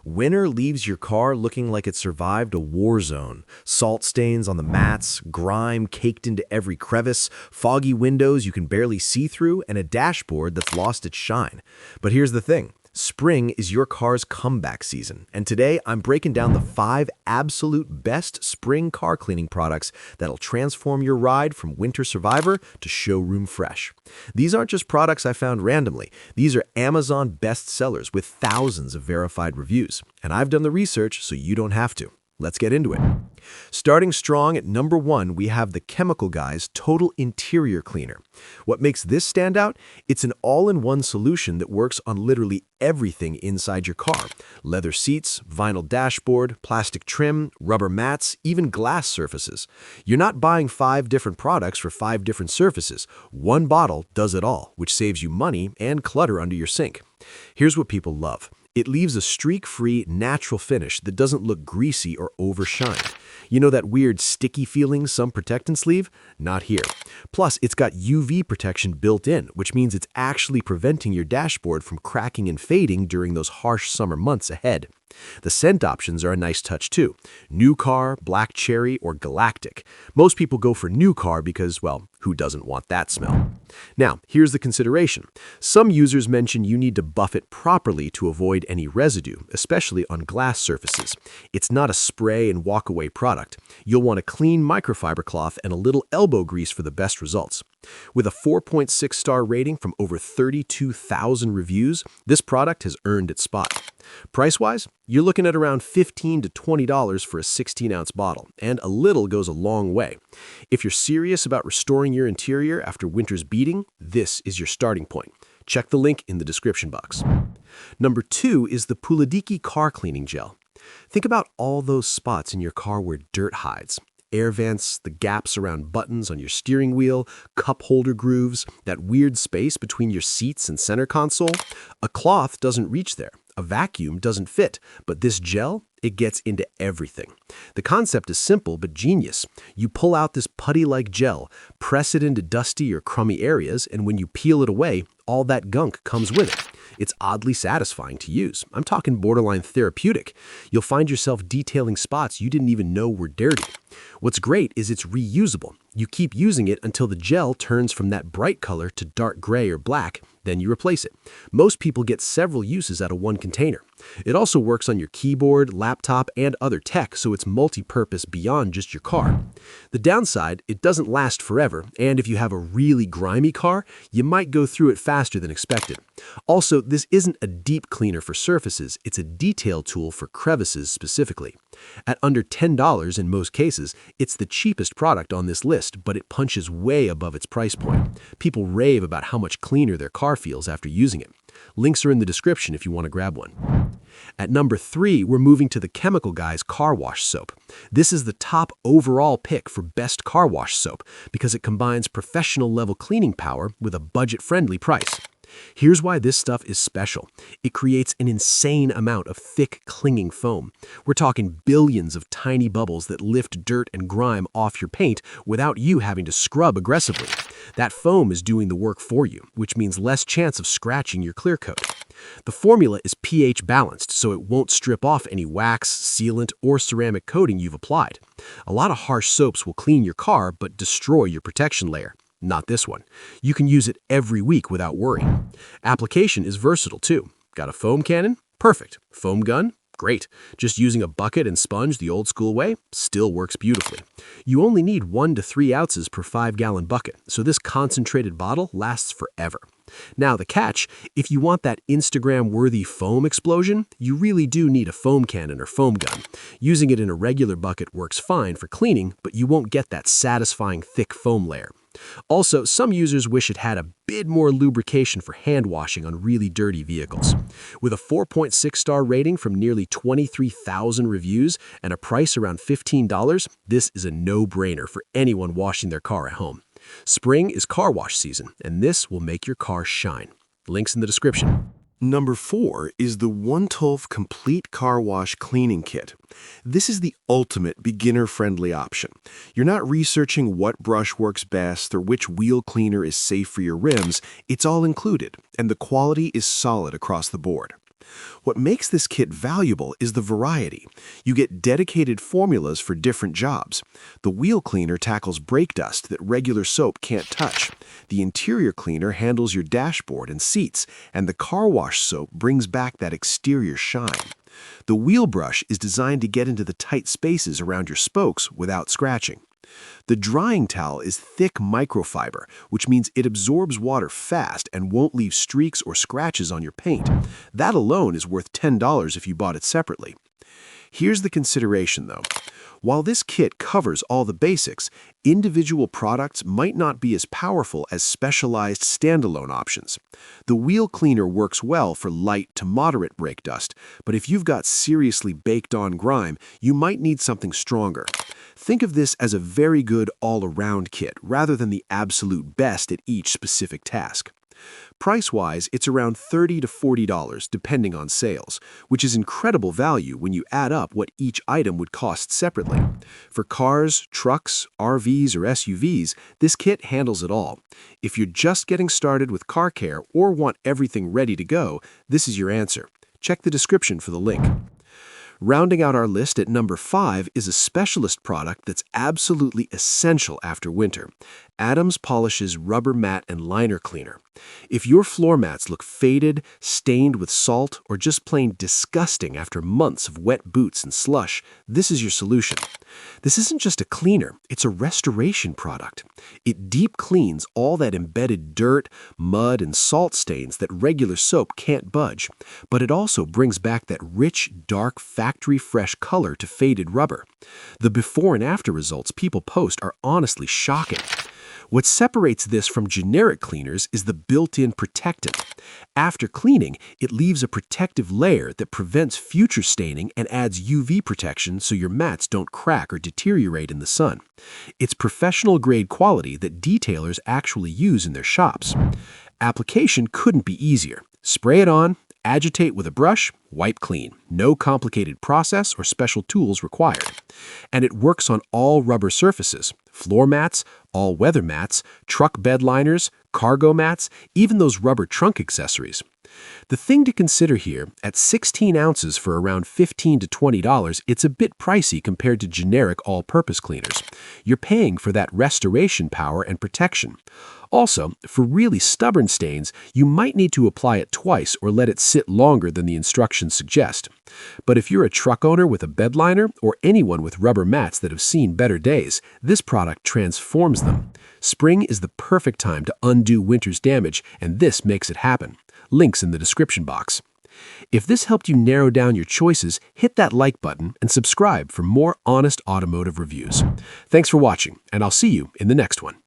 Winter leaves your car looking like it survived a war zone. Salt stains on the mats, grime caked into every crevice, foggy windows you can barely see through, and a dashboard that's lost its shine. But here's the thing. Spring is your car's comeback season, and today I'm breaking down the 5 absolute best spring car cleaning products that'll transform your ride from winter survivor to showroom fresh. These aren't just products I found randomly. These are Amazon bestsellers with thousands of verified reviews, and I've done the research so you don't have to. Let's get into it. Starting strong at number 1, we have the Chemical Guy's Total Interior Cleaner. What makes this stand out? It's an all-in-one solution that works on literally everything inside your car. Leather seats, vinyl dashboard, plastic trim, rubber mats, even glass surfaces. You're not buying 5 different products for 5 different surfaces. One bottle does it all, which saves you money and clutter under your sink. Here's what people love. It leaves a streak-free, natural finish that doesn't look greasy or overshined. You know that weird sticky feeling some protectants leave? Not here. Plus, it's got UV protection built in, which means it's actually preventing your dashboard from cracking and fading during those harsh summer months ahead. The scent options are a nice touch too. New Car, Black Cherry, or Galactic. Most people go for New Car because, well, who doesn't want that smell? Now, here's the consideration. Some users mention you need to buff it properly to avoid any residue, especially on glass surfaces. It's not a spray and walk-away product. You'll want a clean microfiber cloth and a little elbow grease for the best results. With a 4.6-star rating from over 32,000 reviews, this product has earned its spot. Price-wise, you're looking at around $15 to $20 for a 16-ounce bottle, and a little goes a long way. If you're serious about restoring your interior after winter's beating, this is your starting point. Check the link in the description box. Number 2 is the PULIDIKI Car Cleaning Gel. Think about all those spots in your car where dirt hides. Air vents, the gaps around buttons on your steering wheel, cup holder grooves, that weird space between your seats and center console. A cloth doesn't reach there. A vacuum doesn't fit, but this gel, it gets into everything. The concept is simple but genius. You pull out this putty-like gel, press it into dusty or crummy areas, and when you peel it away, all that gunk comes with it. It's oddly satisfying to use. I'm talking borderline therapeutic. You'll find yourself detailing spots you didn't even know were dirty. What's great is it's reusable. You keep using it until the gel turns from that bright color to dark gray or black, then you replace it. Most people get several uses out of one container. It also works on your keyboard, laptop, and other tech, so it's multi-purpose beyond just your car. The downside, it doesn't last forever, and if you have a really grimy car, you might go through it faster than expected. Also, this isn't a deep cleaner for surfaces, it's a detail tool for crevices specifically. At under $10 in most cases, it's the cheapest product on this list, but it punches way above its price point. People rave about how much cleaner their car feels after using it. Links are in the description if you want to grab one. At number 3, we're moving to the Chemical Guy's Car Wash Soap. This is the top overall pick for best car wash soap because it combines professional-level cleaning power with a budget-friendly price. Here's why this stuff is special. It creates an insane amount of thick, clinging foam. We're talking billions of tiny bubbles that lift dirt and grime off your paint without you having to scrub aggressively. That foam is doing the work for you, which means less chance of scratching your clear coat. The formula is pH balanced, so it won't strip off any wax, sealant, or ceramic coating you've applied. A lot of harsh soaps will clean your car but destroy your protection layer. Not this one. You can use it every week without worry. Application is versatile too. Got a foam cannon? Perfect. Foam gun? Great. Just using a bucket and sponge the old school way? Still works beautifully. You only need 1 to 3 ounces per 5-gallon bucket, so this concentrated bottle lasts forever. Now the catch, if you want that Instagram-worthy foam explosion, you really do need a foam cannon or foam gun. Using it in a regular bucket works fine for cleaning, but you won't get that satisfying thick foam layer. Also, some users wish it had a bit more lubrication for hand washing on really dirty vehicles. With a 4.6-star rating from nearly 23,000 reviews and a price around $15, this is a no-brainer for anyone washing their car at home. Spring is car wash season, and this will make your car shine. Links in the description. Number 4 is the 1-12 Complete Car Wash Cleaning Kit. This is the ultimate beginner-friendly option. You're not researching what brush works best or which wheel cleaner is safe for your rims. It's all included, and the quality is solid across the board. What makes this kit valuable is the variety. You get dedicated formulas for different jobs. The wheel cleaner tackles brake dust that regular soap can't touch. The interior cleaner handles your dashboard and seats, and the car wash soap brings back that exterior shine. The wheel brush is designed to get into the tight spaces around your spokes without scratching. The drying towel is thick microfiber, which means it absorbs water fast and won't leave streaks or scratches on your paint. That alone is worth $10 if you bought it separately. Here's the consideration, though. While this kit covers all the basics, individual products might not be as powerful as specialized standalone options. The wheel cleaner works well for light to moderate brake dust, but if you've got seriously baked-on grime, you might need something stronger. Think of this as a very good all-around kit rather than the absolute best at each specific task. Price-wise, it's around $30 to $40 depending on sales, which is incredible value when you add up what each item would cost separately. For cars, trucks, RVs, or SUVs, this kit handles it all. If you're just getting started with car care or want everything ready to go, this is your answer. Check the description for the link. Rounding out our list at number 5 is a specialist product that's absolutely essential after winter. Adams Polish's Rubber Mat and Liner Cleaner. If your floor mats look faded, stained with salt, or just plain disgusting after months of wet boots and slush, this is your solution. This isn't just a cleaner, it's a restoration product. It deep cleans all that embedded dirt, mud, and salt stains that regular soap can't budge, but it also brings back that rich, dark, factory-fresh color to faded rubber. The before and after results people post are honestly shocking. What separates this from generic cleaners is the built-in protectant. After cleaning, it leaves a protective layer that prevents future staining and adds UV protection so your mats don't crack or deteriorate in the sun. It's professional-grade quality that detailers actually use in their shops. Application couldn't be easier. Spray it on, agitate with a brush, wipe clean. No complicated process or special tools required. And it works on all rubber surfaces. Floor mats, all-weather mats, truck bed liners, cargo mats, even those rubber trunk accessories. The thing to consider here, at 16 ounces for around $15 to $20, it's a bit pricey compared to generic all-purpose cleaners. You're paying for that restoration power and protection. Also, for really stubborn stains, you might need to apply it twice or let it sit longer than the instructions suggest. But if you're a truck owner with a bed liner or anyone with rubber mats that have seen better days, this product transforms them. Spring is the perfect time to undo winter's damage, and this makes it happen. Links in the description box. If this helped you narrow down your choices, hit that like button and subscribe for more honest automotive reviews. Thanks for watching, and I'll see you in the next one.